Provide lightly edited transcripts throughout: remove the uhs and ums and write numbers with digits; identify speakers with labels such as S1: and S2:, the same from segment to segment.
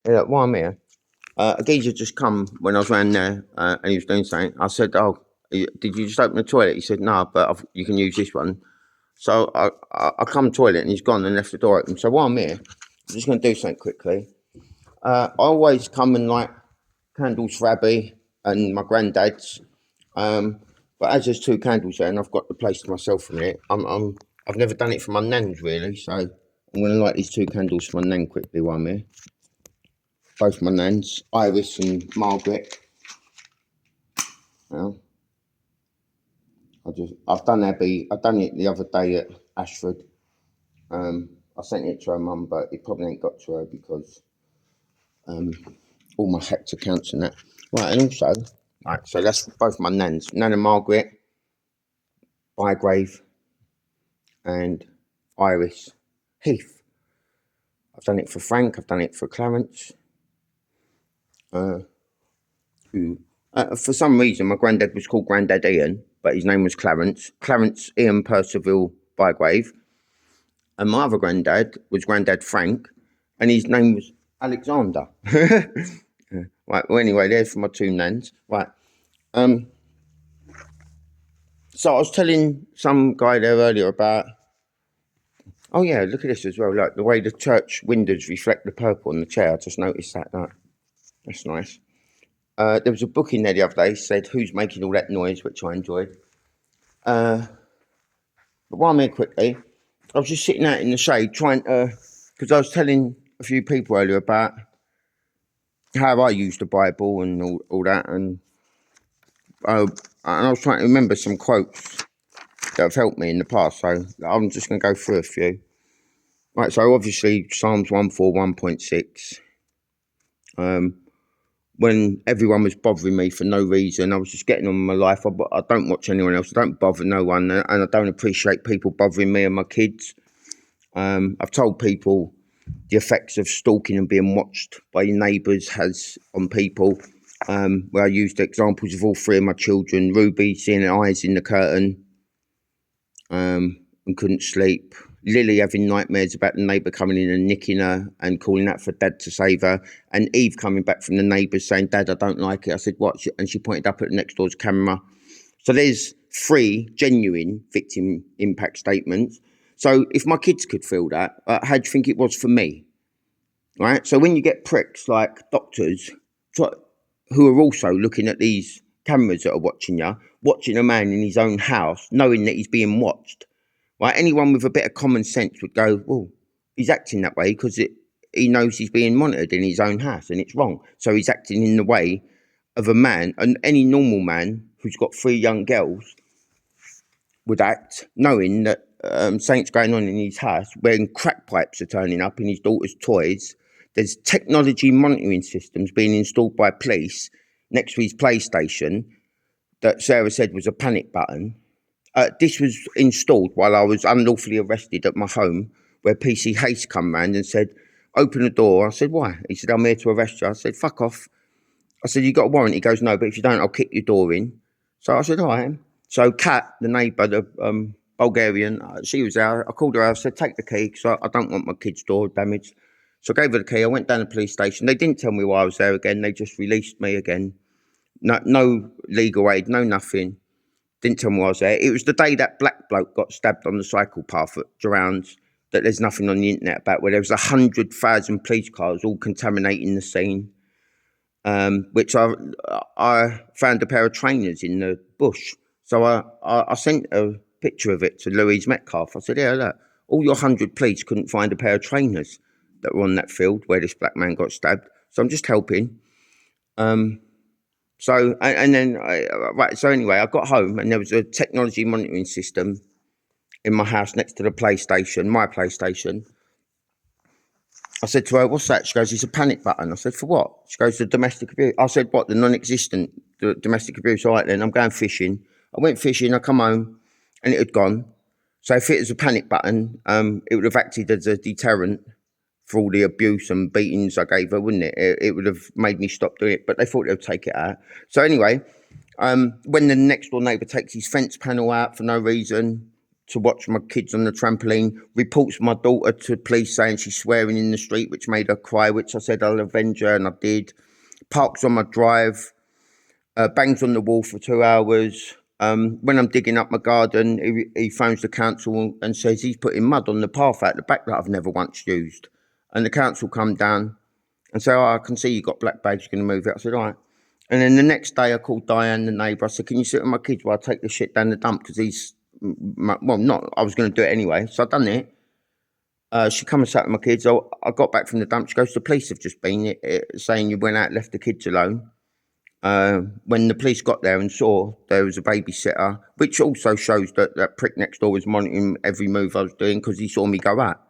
S1: Yeah, while I'm here, a geezer just come when I was around there and he was doing something. I said, "Oh, did you just open the toilet?" He said, "No, but you can use this one." So I come toilet and he's gone and left the door open. So while I'm here, I'm just going to do something quickly. I always come and light candles for Abby and my granddad's. But as there's two candles there and I've got the place to myself from it, I've never done it for my nans really. So I'm going to light these two candles for my nan quickly while I'm here. Both my nans, Iris and Margaret. Well, I've done Abby. I've done it the other day at Ashford. I sent it to her mum, but it probably ain't got to her because all my hacked accounts and that. Right, and also, right, so that's both my nans, Nan and Margaret, Bygrave, and Iris Heath. I've done it for Frank. I've done it for Clarence. For some reason, my granddad was called Grandad Ian, but his name was Clarence. Clarence Ian Percival Bygrave. And my other granddad was Grandad Frank, and his name was Alexander. Right, well, anyway, there's for my two nans. Right. So I was telling some guy there earlier about, oh yeah, look at this as well, like the way the church windows reflect the purple on the chair. I just noticed that. That's nice. There was a book in there the other day, said, "Who's making all that noise?" which I enjoyed. But while I'm here quickly, I was just sitting out in the shade trying to, because I was telling a few people earlier about how I use the Bible and all that, and I was trying to remember some quotes that have helped me in the past, so I'm just going to go through a few. Right, so obviously Psalms 141.6. When everyone was bothering me for no reason, I was just getting on with my life. I don't watch anyone else. I don't bother no one, and I don't appreciate people bothering me and my kids. I've told people the effects of stalking and being watched by your neighbours has on people, where I used examples of all three of my children. Ruby seeing her eyes in the curtain and couldn't sleep. Lily having nightmares about the neighbour coming in and nicking her and calling out for Dad to save her. And Eve coming back from the neighbours saying, "Dad, I don't like it." I said, "What?" And she pointed up at the next door's camera. So there's three genuine victim impact statements. So if my kids could feel that, how do you think it was for me? Right? So when you get pricks like doctors who are also looking at these cameras that are watching you, watching a man in his own house, knowing that he's being watched, right? Anyone with a bit of common sense would go, well, he's acting that way because he knows he's being monitored in his own house and it's wrong. So he's acting in the way of a man, and any normal man who's got three young girls would act knowing that something's going on in his house, when crack pipes are turning up in his daughter's toys. There's technology monitoring systems being installed by police next to his PlayStation that Sarah said was a panic button. This was installed while I was unlawfully arrested at my home, where PC Hayes come round and said, "Open the door." I said, "Why?" He said, "I'm here to arrest you." I said, "Fuck off." I said, "You got a warrant?" He goes, "No, but if you don't, I'll kick your door in." So I said, "All right." So Kat, the neighbour, the Bulgarian, she was there. I called her out. I said, "Take the key because I don't want my kid's door damaged." So I gave her the key. I went down to the police station. They didn't tell me why I was there again. They just released me again. No legal aid, no nothing. Didn't tell me why I was there. It was the day that black bloke got stabbed on the cycle path at Durand's that there's nothing on the internet about, where there was 100,000 police cars all contaminating the scene. Which I found a pair of trainers in the bush. So I sent a picture of it to Louise Metcalf. I said, "Yeah, look, all your 100 police couldn't find a pair of trainers that were on that field where this black man got stabbed. So I'm just helping." So anyway, I got home and there was a technology monitoring system in my house next to the PlayStation, my PlayStation. I said to her, "What's that?" She goes, "It's a panic button." I said, "For what?" She goes, "The domestic abuse." I said, "What? The non-existent domestic abuse?" "All right then, I'm going fishing." I went fishing, I come home and it had gone. So if it was a panic button, it would have acted as a deterrent for all the abuse and beatings I gave her, wouldn't it? It would have made me stop doing it, but they thought they would take it out. So anyway, when the next door neighbour takes his fence panel out for no reason, to watch my kids on the trampoline, reports my daughter to police saying she's swearing in the street, which made her cry, which I said I'll avenge her, and I did. Parks on my drive, bangs on the wall for 2 hours. When I'm digging up my garden, he phones the council and says he's putting mud on the path out the back that I've never once used. And the council come down and say, I can see you got black bags, you're going to move it. I said, all right. And then the next day I called Diane, the neighbour. I said, can you sit with my kids while I take the shit down the dump? Because I was going to do it anyway. So I done it. She come and sat with my kids. I got back from the dump. She goes, the police have just been saying you went out, left the kids alone. When the police got there and saw there was a babysitter, which also shows that prick next door was monitoring every move I was doing because he saw me go out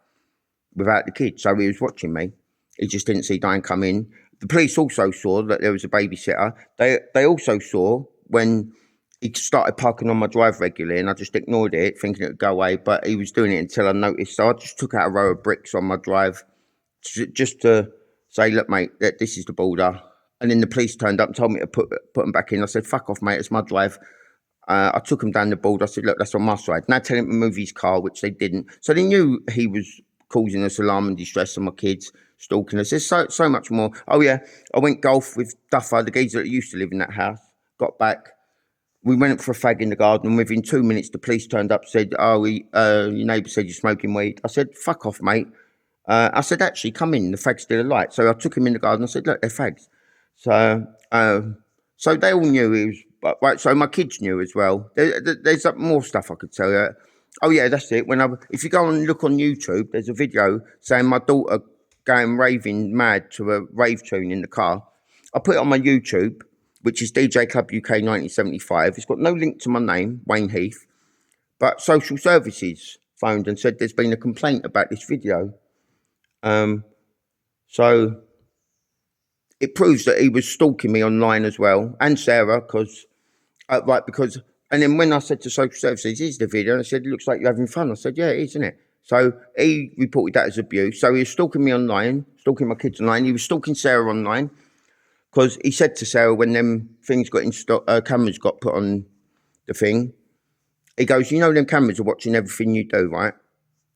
S1: without the kids. So he was watching me. He just didn't see Diane come in. The police also saw that there was a babysitter. They also saw when he started parking on my drive regularly, and I just ignored it, thinking it would go away, but he was doing it until I noticed. So I just took out a row of bricks on my drive just to say, look, mate, this is the border. And then the police turned up and told me to put them back in. I said, fuck off, mate, it's my drive. I took him down the border. I said, look, that's on my side. Now tell him to move his car, which they didn't. So they knew he was causing us alarm and distress on my kids, stalking us. There's so much more. Oh, yeah, I went golf with Duffer, the geezer that used to live in that house. Got back. We went for a fag in the garden, and within 2 minutes, the police turned up and said, your neighbour said you're smoking weed. I said, fuck off, mate. I said, actually, come in. The fag's still alight. So I took him in the garden. I said, look, they're fags. So they all knew he was, right, so my kids knew as well. There's more stuff I could tell you. Oh, yeah, that's it. If you go and look on YouTube, there's a video saying my daughter going raving mad to a rave tune in the car. I put it on my YouTube, which is Djclubuk 1975. It's got no link to my name, Wayne Heath, but social services phoned and said there's been a complaint about this video. So it proves that he was stalking me online as well, and Sarah, and then when I said to social services, is the video? And I said, it looks like you're having fun. I said, yeah, it is, isn't it? So he reported that as abuse. So he was stalking me online, stalking my kids online. He was stalking Sarah online because he said to Sarah when them things got cameras got put on the thing, he goes, you know them cameras are watching everything you do, right?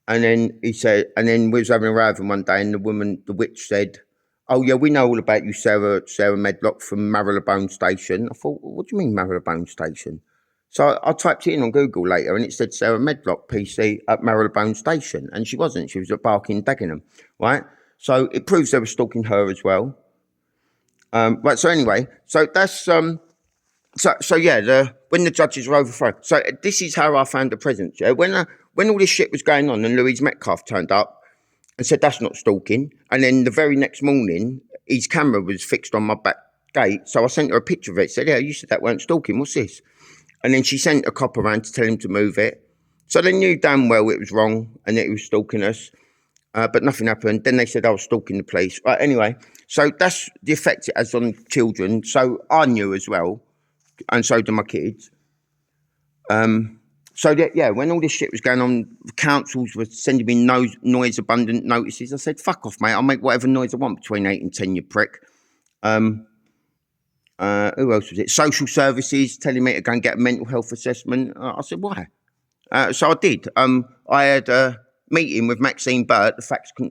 S1: And then he said, and then we was having a row with him one day, and the witch said, oh, yeah, we know all about you, Sarah Medlock from Marylebone Station. I thought, what do you mean Marylebone Station? So I typed it in on Google later, and it said Sarah Medlock, PC, at Marylebone Station. And she wasn't. She was at Barking, Dagenham, right? So it proves they were stalking her as well. Right, so anyway, so that's... when the judges were overthrown. So this is how I found the presents, yeah? When all this shit was going on and Louise Metcalf turned up and said, that's not stalking. And then the very next morning, his camera was fixed on my back gate. So I sent her a picture of it. Said, yeah, you said that weren't stalking. What's this? And then she sent a cop around to tell him to move it. So they knew damn well it was wrong and that he was stalking us. But nothing happened. Then they said I was stalking the police. Right, anyway, so that's the effect it has on children. So I knew as well, and so do my kids. So that, yeah, when all this shit was going on, councils were sending me noise abundant notices. I said, fuck off, mate. I'll make whatever noise I want between 8 and 10, you prick. Who else was it? Social services telling me to go and get a mental health assessment. I said, why? So I did. I had a meeting with Maxine Burt, the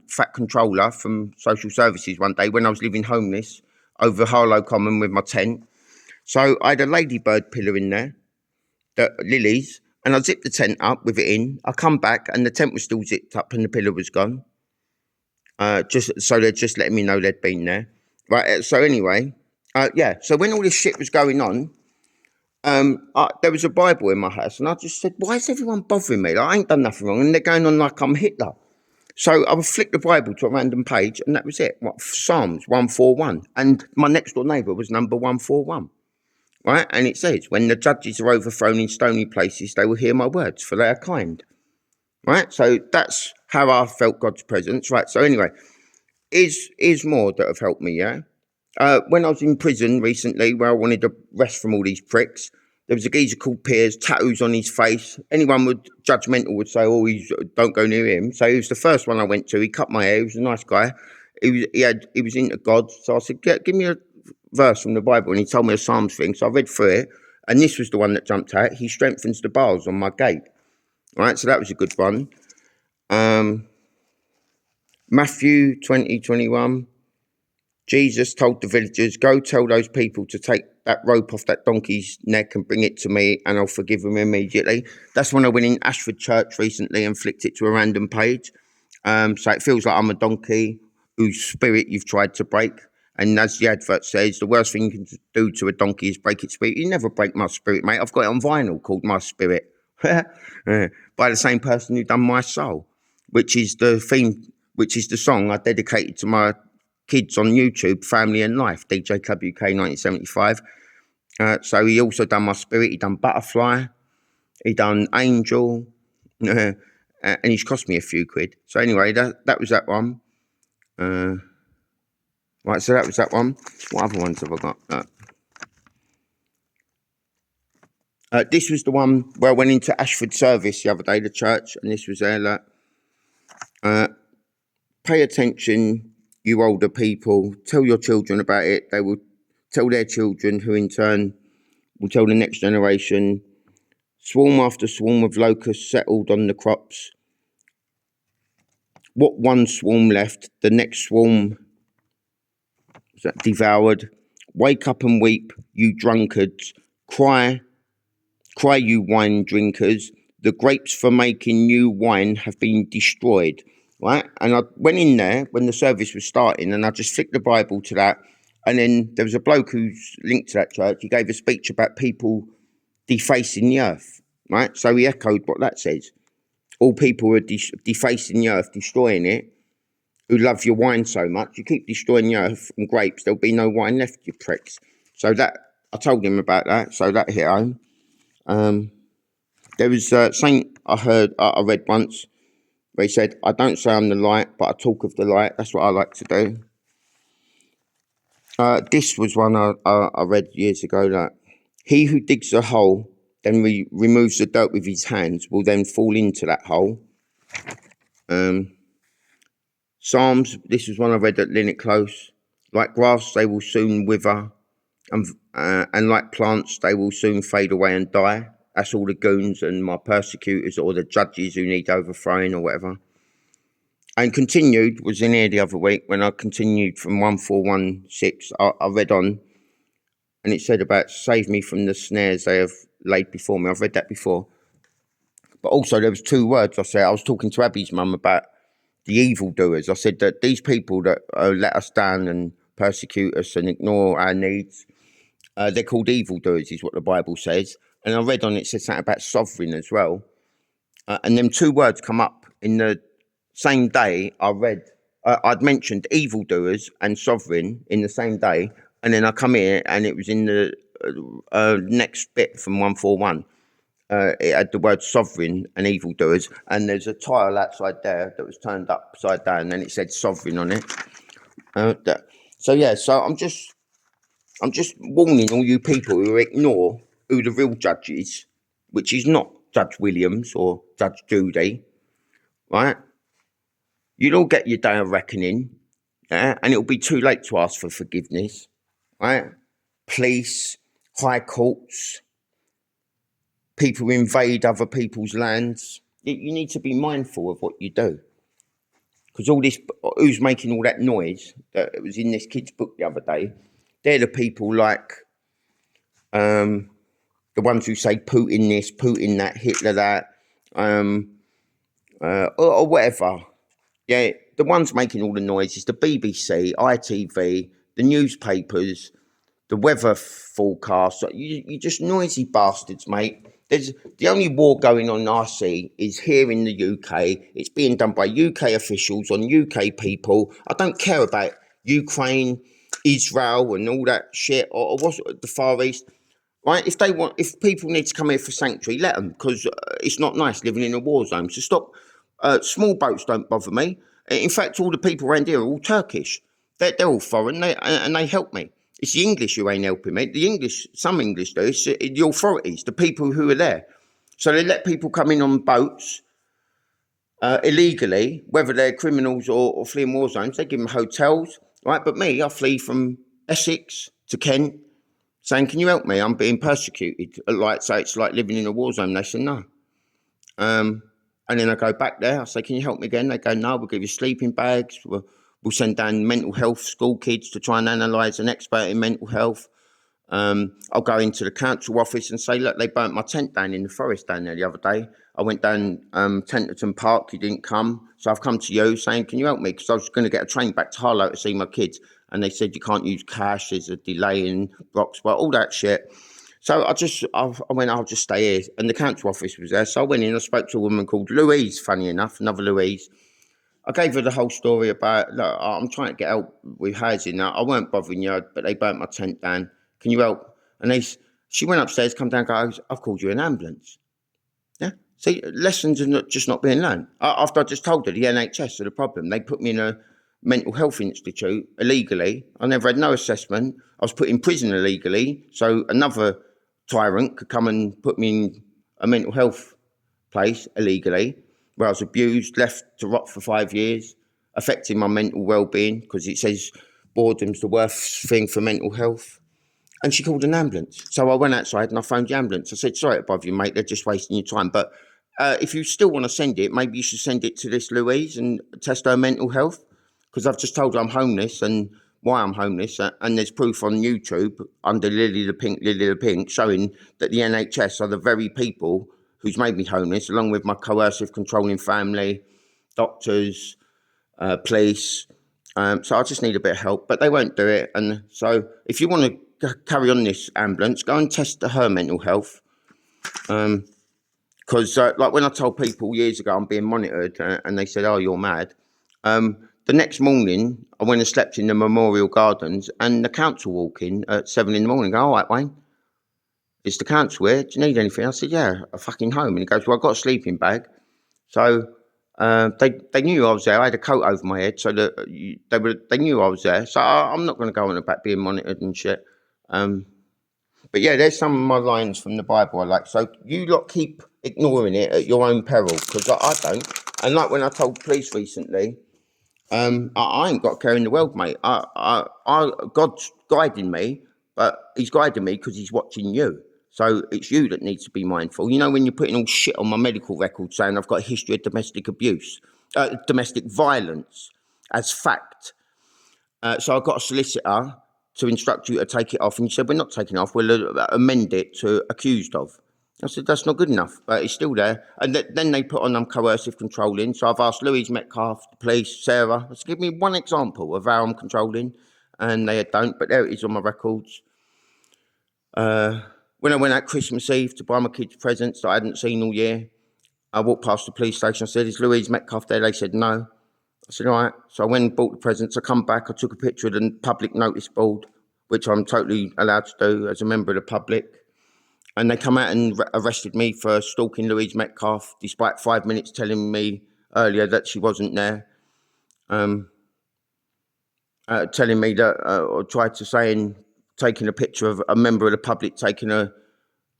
S1: fat controller from social services one day when I was living homeless over Harlow Common with my tent. So I had a ladybird pillar in there, Lily's, and I zipped the tent up with it in. I come back and the tent was still zipped up and the pillar was gone. So they're just letting me know they'd been there. Right, so anyway, so when all this shit was going on, there was a Bible in my house, and I just said, why is everyone bothering me? Like, I ain't done nothing wrong, and they're going on like I'm Hitler. So I would flick the Bible to a random page, and that was it. Psalms 141. And my next door neighbour was number 141. Right? And it says, when the judges are overthrown in stony places, they will hear my words, for they are kind. Right? So that's how I felt God's presence. Right? So anyway, is more that have helped me, yeah? When I was in prison recently, where I wanted to rest from all these pricks, there was a geezer called Piers, tattoos on his face. Anyone judgmental would say, oh, don't go near him. So he was the first one I went to. He cut my hair. He was a nice guy. He was into God. So I said, give me a verse from the Bible. And he told me a Psalms thing. So I read through it. And this was the one that jumped out. He strengthens the bars on my gate. Right, so that was a good one. Matthew 20:21. Jesus told the villagers, "Go tell those people to take that rope off that donkey's neck and bring it to me, and I'll forgive them immediately." That's when I went in Ashford Church recently and flicked it to a random page. So it feels like I'm a donkey whose spirit you've tried to break. And as the advert says, the worst thing you can do to a donkey is break its spirit. You never break my spirit, mate. I've got it on vinyl called My Spirit by the same person who done My Soul, which is the theme, which is the song I dedicated to my kids on YouTube, Family and Life, Djclubuk 1975. So he also done My Spirit, he done Butterfly, he done Angel, and he's cost me a few quid. So anyway, that was that one. Right, so that was that one. What other ones have I got? This was the one where I went into Ashford service the other day, the church, and this was there. Pay attention, you older people. Tell your children about it. They will tell their children, who in turn will tell the next generation. Swarm after swarm of locusts settled on the crops. What one swarm left, the next swarm devoured. Wake up and weep, you drunkards. Cry, you wine drinkers. The grapes for making new wine have been destroyed. Right? And I went in there when the service was starting and I just flicked the Bible to that. And then there was a bloke who's linked to that church. He gave a speech about people defacing the earth. Right? So he echoed what that says. All people are defacing the earth, destroying it, who love your wine so much. You keep destroying the earth and grapes, there'll be no wine left, you pricks. So that, I told him about that, so that hit home. There was something I read once, where he said, "I don't say I'm the light, but I talk of the light." That's what I like to do. This was one I read years ago, that he who digs a hole, then removes the dirt with his hands, will then fall into that hole. Psalms, this was one I read at Linnet Close. Like grass, they will soon wither, and like plants, they will soon fade away and die. That's all the goons and my persecutors or the judges who need overthrowing or whatever. And continued was in here the other week when I continued from 1416. I read on, and it said about save me from the snares they have laid before me. I've read that before. But also there was two words I said. I was talking to Abby's mum about the evildoers. I said that these people that let us down and persecute us and ignore our needs, they're called evildoers, is what the Bible says. And I read on it said something about sovereign as well. And them two words come up in the same day I read. I'd mentioned evildoers and sovereign in the same day. And then I come here and it was in the next bit from 141. It had the word sovereign and evildoers, and there's a tile outside there that was turned upside down, and it said sovereign on it. So I'm just warning all you people who ignore who the real judge is, which is not Judge Williams or Judge Judy, right? You'll all get your day of reckoning, and it'll be too late to ask for forgiveness, right? Police, high courts, people who invade other people's lands. You need to be mindful of what you do. Because all this, who's making all that noise that was in this kid's book the other day, they're the people like the ones who say Putin this, Putin that, Hitler that, or whatever. Yeah, the ones making all the noise is the BBC, ITV, the newspapers, the weather forecast. You just noisy bastards, mate. There's the only war going on I see is here in the UK. It's being done by UK officials on UK people. I don't care about Ukraine, Israel, and all that shit, or what's the Far East. Right? If people need to come here for sanctuary, let them, because it's not nice living in a war zone. So stop. Small boats don't bother me. In fact, all the people around here are all Turkish. They're all foreign, and they help me. It's the English who ain't helping me. The English, some English do. It's the authorities, the people who are there. So they let people come in on boats illegally, whether they're criminals or fleeing war zones. They give them hotels, right? But me, I flee from Essex to Kent, saying, "Can you help me? I'm being persecuted." So it's like living in a war zone. They said no. And then I go back there. I say, can you help me again? They go, no, we'll give you sleeping bags. We'll send down mental health school kids to try and analyse, an expert in mental health. I'll go into the council office and say, look, they burnt my tent down in the forest down there the other day. I went down Tenterton Park, you didn't come. So I've come to you saying, can you help me? Because I was going to get a train back to Harlow to see my kids. And they said, you can't use cash, there's a delay in Roxburgh, all that shit. So I went, I'll just stay here. And the council office was there. So I went in, I spoke to a woman called Louise, funny enough, another Louise. I gave her the whole story about, look, I'm trying to get help with housing now. I weren't bothering you, but they burnt my tent down. Can you help? And she went upstairs, come down, goes, I've called you an ambulance. Yeah. See, lessons are just not being learned. After I just told her the NHS are the problem. They put me in a mental health institute illegally. I never had no assessment. I was put in prison illegally. So another tyrant could come and put me in a mental health place illegally, where I was abused, left to rot for 5 years, affecting my mental well-being, because it says boredom's the worst thing for mental health. And she called an ambulance. So I went outside and I phoned the ambulance. I said, sorry to bother you, mate, they're just wasting your time. But if you still want to send it, maybe you should send it to this Louise and test her mental health. Because I've just told her I'm homeless and why I'm homeless. And there's proof on YouTube under Lily the Pink, showing that the NHS are the very people who's made me homeless, along with my coercive, controlling family, doctors, police. So I just need a bit of help, but they won't do it. And so if you want to carry on this ambulance, go and test her mental health. Because like when I told people years ago I'm being monitored and they said, oh, you're mad. The next morning, I went and slept in the Memorial Gardens and the council walk in at 7 a.m. Go, all right, Wayne, it's the council here. Do you need anything? I said, yeah, a fucking home. And he goes, well, I've got a sleeping bag. So they knew I was there. I had a coat over my head, so that they knew I was there. So I'm not going to go on about being monitored and shit. But yeah, there's some of my lines from the Bible I like. So you lot keep ignoring it at your own peril, because I don't. And like when I told police recently, I ain't got care in the world, mate. God's guiding me, but he's guiding me because he's watching you. So it's you that needs to be mindful. You know, when you're putting all shit on my medical record saying I've got a history of domestic abuse, domestic violence as fact. So I got a solicitor to instruct you to take it off. And you said, we're not taking it off, we'll amend it to accused of. I said, that's not good enough, but it's still there. And then they put on coercive controlling. So I've asked Louise Metcalf, the police, Sarah, let's give me one example of how I'm controlling. And they don't, but there it is on my records. When I went out Christmas Eve to buy my kids presents that I hadn't seen all year, I walked past the police station. I said, is Louise Metcalf there? They said, no. I said, all right. So I went and bought the presents. I come back. I took a picture of the public notice board, which I'm totally allowed to do as a member of the public. And they come out and arrested me for stalking Louise Metcalf, despite 5 minutes telling me earlier that she wasn't there. Telling me that, or tried to say, taking a picture of a member of the public, taking a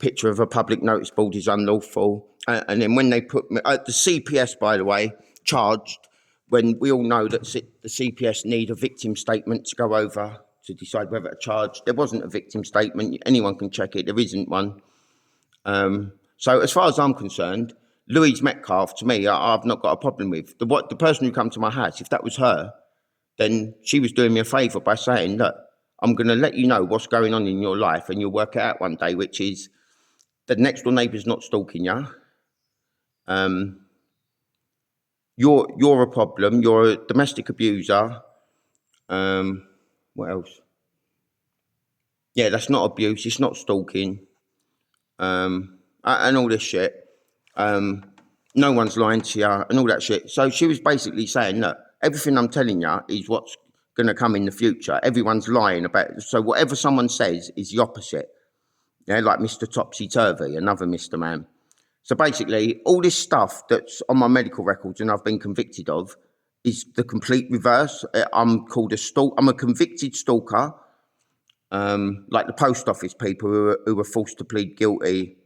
S1: picture of a public notice board is unlawful. And then when they put me, the CPS, by the way, charged, when we all know that the CPS need a victim statement to go over to decide whether to charge. There wasn't a victim statement. Anyone can check it. There isn't one. So as far as I'm concerned, Louise Metcalf, to me, I've not got a problem with. The person who come to my house, if that was her, then she was doing me a favour by saying, look, I'm going to let you know what's going on in your life and you'll work it out one day, which is the next door neighbour's not stalking you. You're a problem. You're a domestic abuser. What else? Yeah, that's not abuse. It's not stalking. And all this shit. No one's lying to you and all that shit. So she was basically saying, look, everything I'm telling you is what's going to come in the future. Everyone's lying about it. So whatever someone says is the opposite. Yeah, like Mr. Topsy-Turvy, another Mr. Man. So basically, all this stuff that's on my medical records and I've been convicted of is the complete reverse. I'm called I'm a convicted stalker, like the post office people who were forced to plead guilty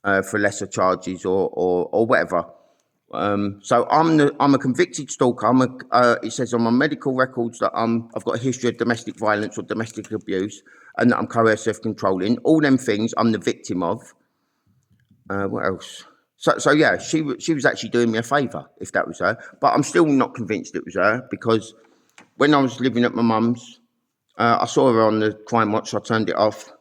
S1: for lesser charges or whatever. So I'm a convicted stalker. It says on my medical records that I've got a history of domestic violence or domestic abuse, and that I'm coercive controlling. All them things I'm the victim of. What else? So yeah, she was actually doing me a favour if that was her. But I'm still not convinced it was her, because when I was living at my mum's, I saw her on the Crime Watch. I turned it off,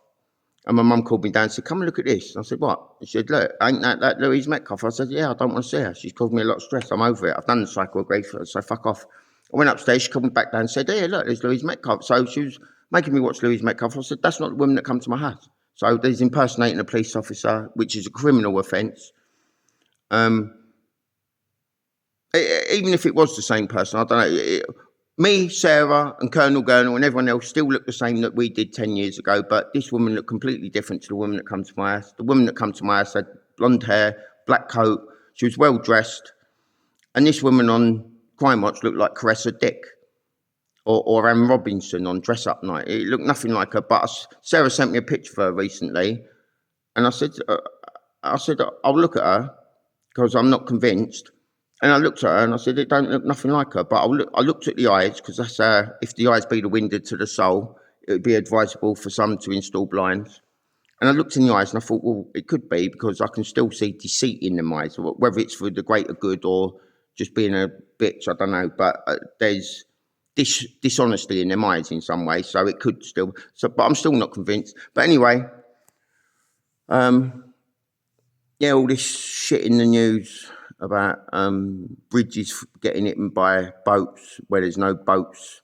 S1: and my mum called me down and said, "Come and look at this." I said, "What?" She said, "Look, ain't that Louise Metcalf?" I said, "Yeah, I don't want to see her. She's caused me a lot of stress. I'm over it. I've done the cycle of grief, so fuck off." I went upstairs. She called me back down and said, "Hey, look, there's Louise Metcalf." So she was making me watch Louise Metcalf. I said, "That's not the woman that come to my house." So there's impersonating a police officer, which is a criminal offence. Even if it was the same person, I don't know. Me, Sarah, and Colonel Gurnall and everyone else still look the same that we did 10 years ago, but this woman looked completely different to the woman that come to my house. The woman that come to my house had blonde hair, black coat, she was well dressed, and this woman on Crime Watch looked like Caressa Dick or Anne Robinson on Dress Up Night. It looked nothing like her, but Sarah sent me a picture of her recently, and I said, I'll look at her, because I'm not convinced. And I looked at her and I said, it don't look nothing like her. But I looked at the eyes, because that's if the eyes be the window to the soul, it would be advisable for some to install blinds. And I looked in the eyes and I thought, well, it could be, because I can still see deceit in them eyes, whether it's for the greater good or just being a bitch, I don't know. But there's dishonesty in them eyes in some way, so it could still. But I'm still not convinced. But anyway, yeah, all this shit in the news about bridges getting hit by boats where there's no boats,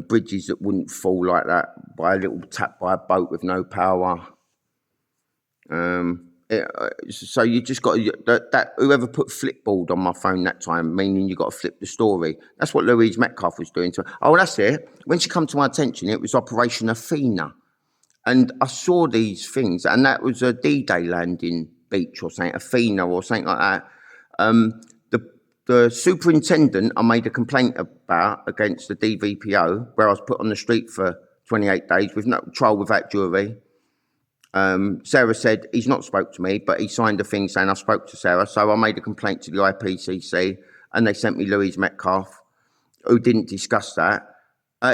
S1: bridges that wouldn't fall like that by a little tap by a boat with no power. So you just got that whoever put Flipboard on my phone that time, meaning you got to flip the story. That's what Louise Metcalf was doing to her. Oh, that's it. When she come to my attention, it was Operation Athena. And I saw these things, and that was a D-Day landing beach or something, Athena or something like that. The superintendent I made a complaint about against the DVPO, where I was put on the street for 28 days with no trial without jury. Sarah said he's not spoke to me, but he signed a thing saying I spoke to Sarah. So I made a complaint to the IPCC, and they sent me Louise Metcalf, who didn't discuss that.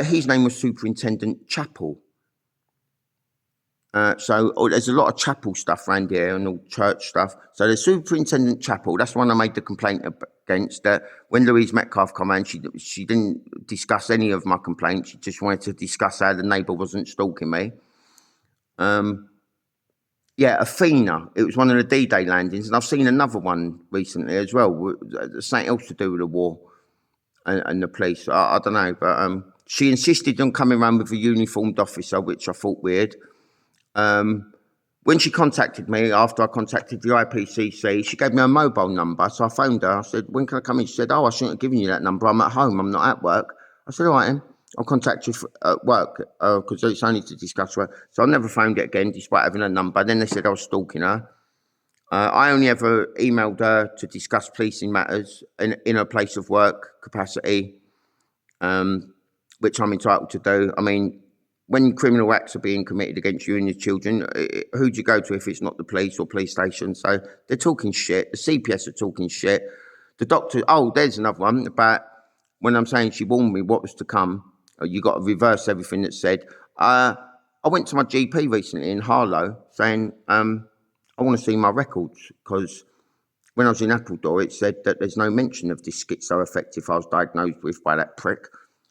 S1: His name was Superintendent Chapel. So there's a lot of chapel stuff around here and all church stuff. So the Superintendent Chapel, that's the one I made the complaint against. When Louise Metcalf came in, she didn't discuss any of my complaints. She just wanted to discuss how the neighbour wasn't stalking me. Yeah, Athena, it was one of the D-Day landings. And I've seen another one recently as well. Something else to do with the war and the police. I don't know. But she insisted on coming around with a uniformed officer, which I thought weird. When she contacted me, after I contacted the IPCC, she gave me a mobile number. So I phoned her. I said, when can I come in? She said, I shouldn't have given you that number. I'm at home. I'm not at work. I said, all right, then. I'll contact you at work, because it's only to discuss work. So I never phoned it again, despite having a number. Then they said I was stalking her. I only ever emailed her to discuss policing matters in her place of work capacity, which I'm entitled to do. I mean, when criminal acts are being committed against you and your children, who do you go to if it's not the police or police station? So they're talking shit. The CPS are talking shit. The doctor, there's another one about when I'm saying she warned me what was to come. You got to reverse everything that's said. I went to my GP recently in Harlow saying, I want to see my records, because when I was in Appledore, it said that there's no mention of this schizoaffective I was diagnosed with by that prick.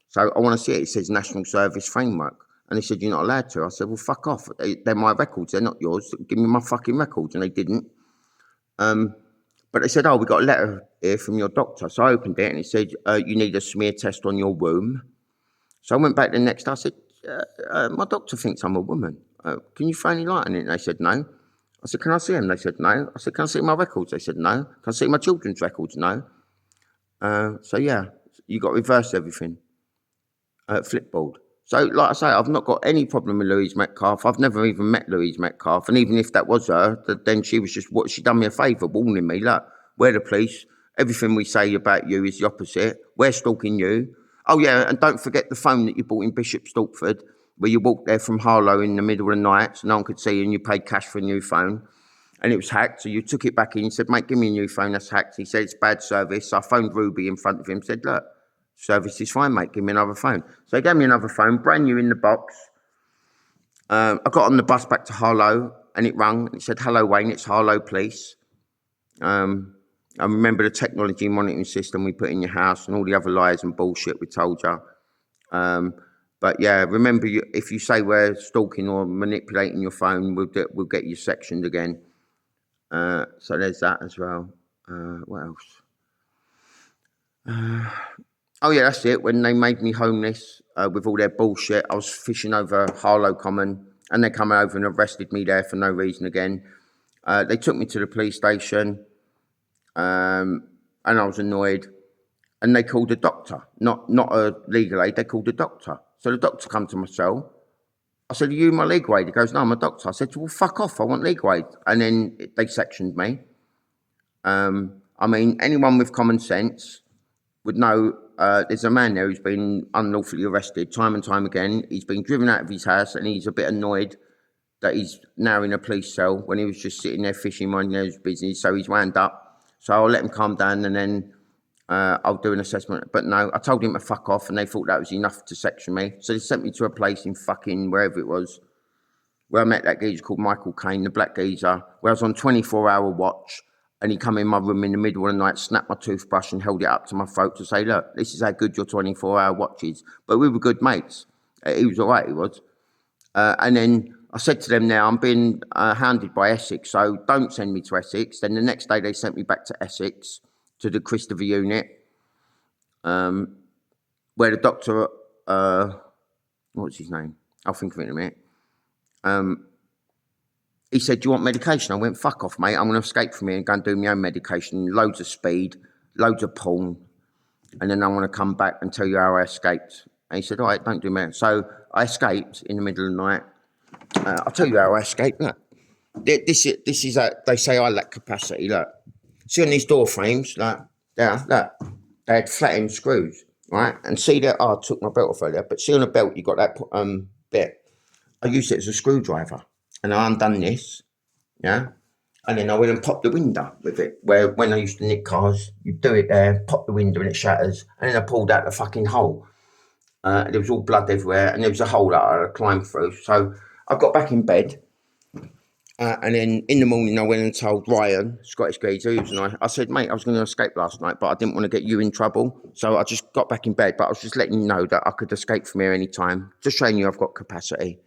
S1: So I want to see it. It says National Service Framework. And they said, you're not allowed to. I said, well, fuck off. They're my records. They're not yours. Give me my fucking records. And they didn't. But they said, we got a letter here from your doctor. So I opened it and it said, you need a smear test on your womb. So I went back the next day. I said, my doctor thinks I'm a woman. Can you throw any light on it? And they said, no. I said, can I see them? They said, no. I said, can I see my records? They said, no. Can I see my children's records? No. So yeah, you got to reverse everything. Flipboard. So, like I say, I've not got any problem with Louise Metcalf. I've never even met Louise Metcalf. And even if that was her, then she was just, she done me a favour, warning me, look, we're the police. Everything we say about you is the opposite. We're stalking you. Oh, yeah, and don't forget the phone that you bought in Bishop Stortford, where you walked there from Harlow in the middle of the night, so no one could see you, and you paid cash for a new phone. And it was hacked, so you took it back in. You said, mate, give me a new phone, that's hacked. He said, it's bad service. So I phoned Ruby in front of him, said, look, service is fine, mate. Give me another phone. So he gave me another phone, brand new in the box. I got on the bus back to Harlow, and it rang. It said, hello, Wayne, it's Harlow Police. I remember the technology monitoring system we put in your house and all the other lies and bullshit we told you. But yeah, remember, if you say we're stalking or manipulating your phone, we'll get you sectioned again. So there's that as well. What else? Oh yeah, that's it. When they made me homeless with all their bullshit, I was fishing over Harlow Common, and they come over and arrested me there for no reason again. They took me to the police station, and I was annoyed. And they called a doctor, not a legal aid. They called a doctor. So the doctor come to my cell. I said, "Are you my legal aid?" He goes, "No, I'm a doctor." I said, "Well, fuck off. I want legal aid." And then they sectioned me. I mean, anyone with common sense would know there's a man there who's been unlawfully arrested time and time again. He's been driven out of his house, and he's a bit annoyed that he's now in a police cell when he was just sitting there fishing, minding his business. So he's wound up. So I'll let him calm down, and then I'll do an assessment. But no, I told him to fuck off, and they thought that was enough to section me. So they sent me to a place in fucking wherever it was, where I met that geezer called Michael Caine, the black geezer, where I was on 24-hour watch. And he come in my room in the middle of the night, snapped my toothbrush and held it up to my throat to say, "Look, this is how good your 24-hour watch is." But we were good mates. He was all right, he was. And then I said to them, "Now I'm being hounded by Essex, so don't send me to Essex." Then the next day they sent me back to Essex, to the Christopher unit, where the doctor, what's his name? I'll think of it in a minute. He said, "Do you want medication?" I went, "Fuck off, mate. I'm going to escape from here and go and do my own medication. Loads of speed, loads of porn. And then I'm going to come back and tell you how I escaped." And he said, "All right, don't do me." So I escaped in the middle of the night. I'll tell you how I escaped. Look, this is they say I lack capacity. Look, see on these door frames, like, there, look, they had flat end screws, right? And see that, I took my belt off earlier, but see on the belt, you got that bit. I used it as a screwdriver. And I undone this, yeah? And then I went and popped the window with it, where when I used to nick cars, you do it there, pop the window and it shatters. And then I pulled out the fucking hole. There was all blood everywhere, and there was a hole that I had to climb through. So I got back in bed, and then in the morning I went and told Ryan, Scottish geezer, who was nice. I said, "Mate, I was going to escape last night, but I didn't want to get you in trouble. So I just got back in bed, but I was just letting you know that I could escape from here any time, just showing you I've got capacity."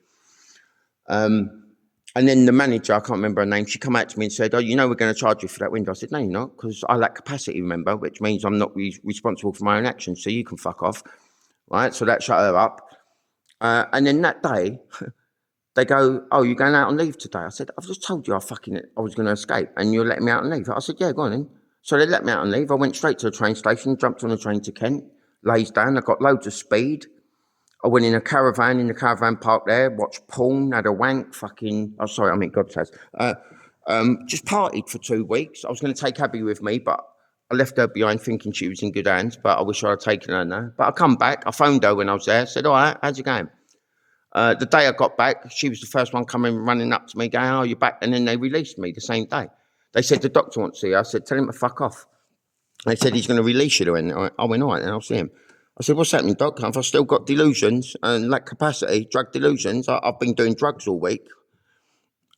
S1: And then the manager, I can't remember her name, she come out to me and said, "Oh, you know we're going to charge you for that window." I said, "No, you're not, because I lack capacity, remember, which means I'm not responsible for my own actions, so you can fuck off." Right? So that shut her up. And then that day, they go, "Oh, you're going out on leave today?" I said, "I've just told you I was going to escape, and you're letting me out on leave." I said, "Yeah, go on then." So they let me out on leave. I went straight to the train station, jumped on a train to Kent, lays down. I got loads of speed. I went in the caravan park there, watched porn, had a wank, God's house. Just partied for 2 weeks. I was going to take Abby with me, but I left her behind thinking she was in good hands, but I wish I had taken her now. But I come back, I phoned her when I was there, said, "All right, how's it going?" The day I got back, she was the first one coming running up to me going, "Oh, you're back." And then they released me the same day. They said, "The doctor wants to see you." I said, "Tell him to fuck off." They said, "He's going to release you." And I went, "All right, then I'll see him." I said, "What's happening, Doc? Have I still got delusions and lack capacity, drug delusions? I've been doing drugs all week,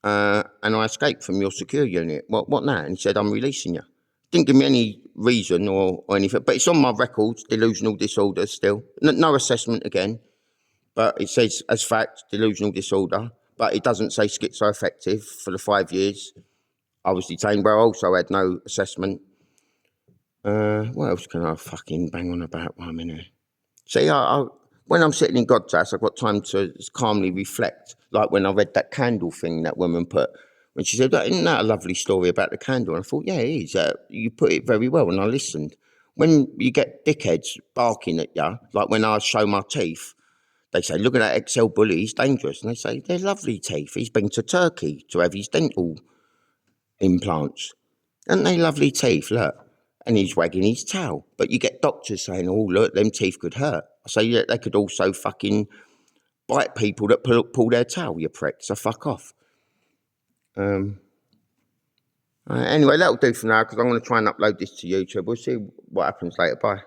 S1: and I escaped from your secure unit. What now?" And he said, "I'm releasing you." Didn't give me any reason or anything, but it's on my records, delusional disorder still. No assessment again, but it says as fact, delusional disorder, but it doesn't say schizoaffective for the 5 years I was detained, where I also had no assessment. What else can I fucking bang on about while I'm in here? See, when I'm sitting in God's house, I've got time to calmly reflect. Like when I read that candle thing that woman put, when she said, "Isn't that a lovely story about the candle?" And I thought, yeah, it is. You put it very well, and I listened. When you get dickheads barking at you, like when I show my teeth, they say, "Look at that XL bully, he's dangerous." And they say, "They're lovely teeth. He's been to Turkey to have his dental implants. Aren't they lovely teeth, look?" And he's wagging his tail. But you get doctors saying, "Oh, look, them teeth could hurt." I say, "Yeah, they could also fucking bite people that pull their tail, you prick, so fuck off." Anyway, that'll do for now, because I'm going to try and upload this to YouTube. We'll see what happens later. Bye.